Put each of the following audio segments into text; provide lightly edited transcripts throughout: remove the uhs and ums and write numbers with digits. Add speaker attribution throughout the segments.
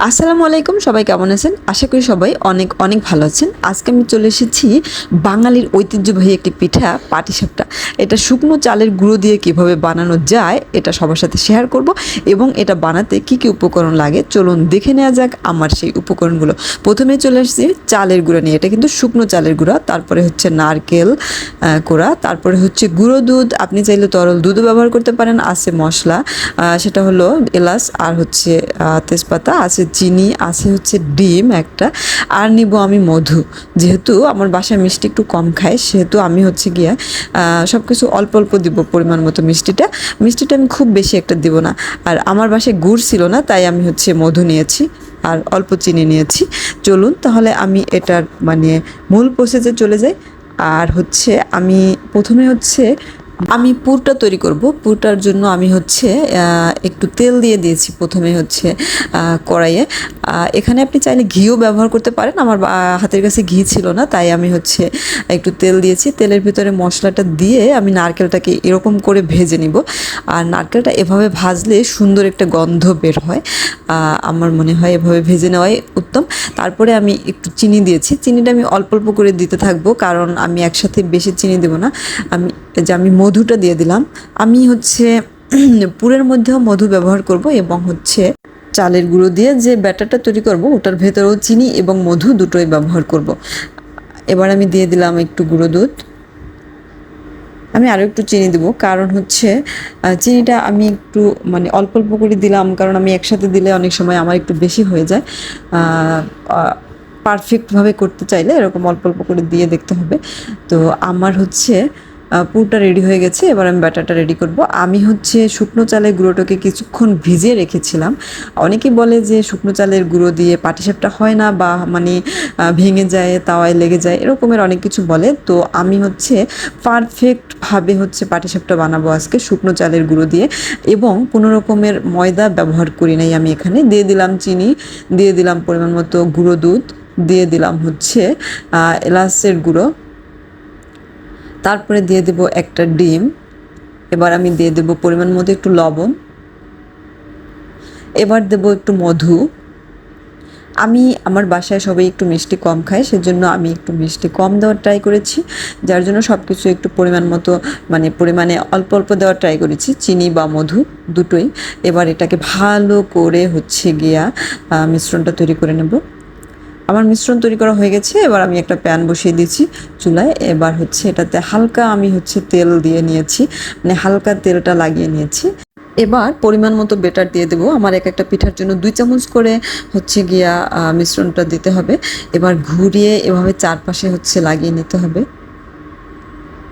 Speaker 1: আসসালামু আলাইকুম, সবাই কেমন আছেন? আশা করি সবাই অনেক অনেক ভালো আছেন। আজকে আমি চলে এসেছি বাঙালির ঐতিহ্যবাহী একটি পিঠা পাটিসাপটা। এটা শুকনো চালের গুঁড়ো দিয়ে কিভাবে বানানো যায় এটা সবার সাথে শেয়ার করব এবং এটা বানাতে কি কি উপকরণ লাগে চলুন দেখে নেওয়া যাক আমার সেই উপকরণগুলো। প্রথমে চলে এসেছি চালের গুঁড়া নিয়ে, এটা কিন্তু শুকনো চালের গুঁড়া। তারপরে হচ্ছে নারকেল কোড়া, তারপরে হচ্ছে গুঁড়ো দুধ, আপনি চাইলে তরল দুধও ব্যবহার করতে পারেন। আছে মশলা, সেটা হলো এলাচ আর হচ্ছে তেজপাতা, আছে চিনি, আছে হচ্ছে ডিম একটা, আর নিব আমি মধু। যেহেতু আমার বাসায় মিষ্টি একটু কম খায় সেহেতু আমি হচ্ছে গিয়ে সব কিছু অল্প অল্প দিব পরিমাণ মতো। মিষ্টিটা আমি খুব বেশি একটা দিব না। আর আমার বাসায় গুড় ছিল না, তাই আমি হচ্ছে মধু নিয়েছি আর অল্প চিনি নিয়েছি। চলুন তাহলে আমি এটার মানে মূল প্রসেসে চলে যাই। আর হচ্ছে আমি প্রথমে হচ্ছে আমি পুরটা তৈরি করব। পুরটার জন্য আমি হচ্ছে একটু তেল দিয়ে দিয়েছি প্রথমে হচ্ছে কড়াইয়ে। এখানে আপনি চাইলে ঘিও ব্যবহার করতে পারেন। আমার হাতের কাছে ঘি ছিল না, তাই আমি হচ্ছে একটু তেল দিয়েছি। তেলের ভিতরে মশলাটা দিয়ে আমি নারকেলটাকে এরকম করে ভেজে নিব। আর নারকেলটা এভাবে ভাজলে সুন্দর একটা গন্ধ বের হয়। আমার মনে হয় এভাবে ভেজে নেওয়াই উত্তম। তারপরে আমি একটু চিনি দিয়েছি। চিনিটা আমি অল্প অল্প করে দিতে থাকবো, কারণ আমি একসাথে বেশি চিনি দেবো না। আমি মধুটা দিয়ে দিলাম। আমি হচ্ছে পুরের মধ্যেও মধু ব্যবহার করব এবং হচ্ছে চালের গুঁড়ো দিয়ে যে ব্যাটারটা তৈরি করব ওটার ভেতরেও চিনি এবং মধু দুটোই ব্যবহার করব। এবার আমি দিয়ে দিলাম একটু গুঁড়ো দুধ। আমি আরও একটু চিনি দেবো, কারণ হচ্ছে চিনিটা আমি একটু মানে অল্প অল্প করে দিলাম, কারণ আমি একসাথে দিলে অনেক সময় আমার একটু বেশি হয়ে যায়। পারফেক্টভাবে করতে চাইলে এরকম অল্প অল্প করে দিয়ে দেখতে হবে। তো আমার হচ্ছে পুরটা রেডি হয়ে গেছে। এবার আমি ব্যাটারটা রেডি করব। আমি হচ্ছে শুকনো চালের গুঁড়োটাকে কিছুক্ষণ ভিজিয়ে রেখেছিলাম। অনেকেই বলে যে শুকনো চালের গুঁড়ো দিয়ে পাটিসাপটা হয় না, বা মানে ভেঙে যায়, তাওয়ায় লেগে যায়, এরকমের অনেক কিছু বলে। তো আমি হচ্ছে পারফেক্টভাবে হচ্ছে পাটিসাপটা বানাবো আজকে শুকনো চালের গুঁড়ো দিয়ে, এবং কোনো রকমের ময়দা ব্যবহার করি নাই। আমি এখানে দিয়ে দিলাম চিনি, দিয়ে দিলাম পরিমাণ মতো গুঁড়ো দুধ, দিয়ে দিলাম হচ্ছে এলাচের গুঁড়ো, তারপরে দিয়ে দেব একটা ডিম। এবার আমি দিয়ে দেব পরিমাণ মতো একটু লবণ। এবার দেব একটু মধু। আমি আমার বাসায় সবাই একটু মিষ্টি কম খায়, সেজন্য আমি একটু মিষ্টি কম দেওয়ার ট্রাই করেছি, যার জন্য সব কিছু একটু পরিমাণ মতো মানে পরিমাণে অল্প অল্প দেওয়ার ট্রাই করেছি, চিনি বা মধু দুটোই। এবার এটাকে ভালো করে হচ্ছে গিয়া মিশ্রণটা তৈরি করে নেব। আমার মিশ্রণ তৈরি করা হয়ে গেছে। এবার আমি একটা প্যান বসিয়ে দিয়েছি চুলায়। এবার হচ্ছে এটাতে হালকা আমি হচ্ছে তেল দিয়ে নিয়েছি, মানে হালকা তেলটা লাগিয়ে নিয়েছি। এবার পরিমাণ মতো বেটার দিয়ে দেবো। আমার এক একটা পিঠার জন্য 2 চামচ করে হচ্ছে গিয়া মিশ্রণটা দিতে হবে। এবার ঘুরিয়ে এভাবে চারপাশে হচ্ছে লাগিয়ে নিতে হবে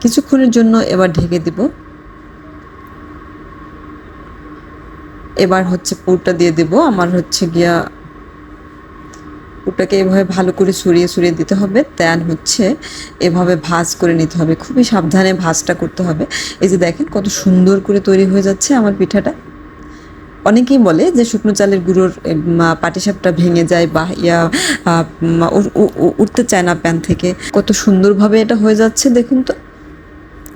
Speaker 1: কিছুক্ষণের জন্য। এবার ঢেকে দিব। এবার হচ্ছে পুরটা দিয়ে দেব। আমার হচ্ছে গিয়া ওটাকে এভাবে ভালো করে ছড়িয়ে ছড়িয়ে দিতে হবে। দেন হচ্ছে এভাবে ভাজ করে নিতে হবে, খুবই সাবধানে ভাজটা করতে হবে। এই যে দেখেন কত সুন্দর করে তৈরি হয়ে যাচ্ছে আমার পিঠাটা। অনেকেই বলে যে শুকনো চালের গুঁড়োর পাটিসাপটা ভেঙে যায় বা উঠতে চায় না প্যান থেকে। কত সুন্দরভাবে এটা হয়ে যাচ্ছে দেখুন তো।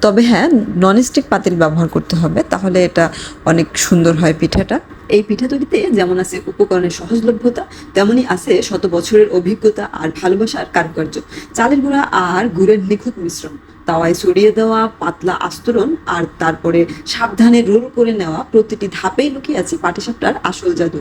Speaker 1: তবে হ্যাঁ, ননস্টিক পাতিল ব্যবহার করতে হবে, তাহলে এটা অনেক সুন্দর হয় পিঠাটা। এই পিঠা তৈরিতে যেমন আছে উপকরণের সহজলভ্যতা, তেমনই আছে শত বছরের অভিজ্ঞতা আর ভালোবাসার কারুকার্য। চালের গুঁড়া আর গুড়ের নিখুঁত মিশ্রণ, তাওয়ায় ছড়িয়ে দেওয়া পাতলা আস্তরণ, আর তারপরে সাবধানে রোল করে নেওয়া প্রতিটি ধাপেই লুকিয়ে আছে পাটিসাপটার আসল জাদু।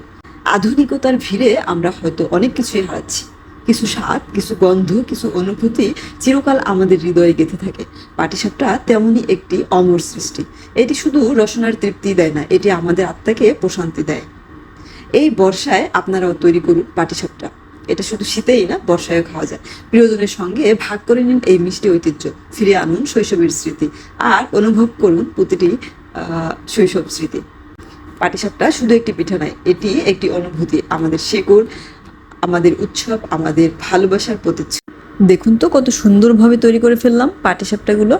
Speaker 1: আধুনিকতার ভিড়ে আমরা হয়তো অনেক কিছুই হারাচ্ছি, কিছু স্বাদ, কিছু গন্ধ, কিছু অনুভূতি চিরকাল আমাদের হৃদয়ে গেঁথে থাকে। পাটিসাপটা তেমনই একটি অমর সৃষ্টি। এটি শুধু রসনার তৃপ্তি দেয় না, এটি আমাদের আত্মাকে প্রশান্তি দেয়। এই বর্ষায় আপনারাও তৈরি করুন পাটিসাপটা। এটা শুধু শীতেই না, বর্ষায়ও খাওয়া যায়। প্রিয়জনের সঙ্গে ভাগ করে নিন এই মিষ্টি ঐতিহ্য, ফিরে আনুন শৈশবের স্মৃতি, আর অনুভব করুন প্রতিটি শৈশব স্মৃতি। পাটিসাপটা শুধু একটি পিঠা নয়, এটি একটি অনুভূতি, আমাদের শেকড়, আমাদের উৎসব, আমাদের ভালোবাসার প্রতিচ্ছবি। দেখুন তো কত সুন্দরভাবে তৈরি করে ফেললাম পাটিসাপটাগুলো।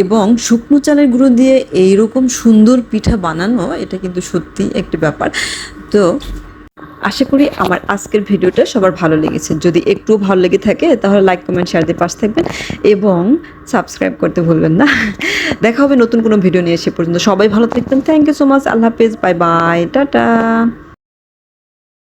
Speaker 1: এবং শুকনো চালের গুঁড়ো দিয়ে এইরকম সুন্দর পিঠা বানানো, এটা কিন্তু সত্যি একটি ব্যাপার। তো আশা করি আমার আজকের ভিডিওটা সবার ভালো লেগেছে। যদি একটু ভালো লেগে থাকে তাহলে লাইক, কমেন্ট, শেয়ার দিয়ে পাশে থাকবেন এবং সাবস্ক্রাইব করতে ভুলবেন না। দেখা হবে নতুন কোনো ভিডিও নিয়ে। সে পর্যন্ত সবাই ভালো থাকবেন। Thank you so much. আল্লাহ হাফেজ, বাই বাই, টাটা।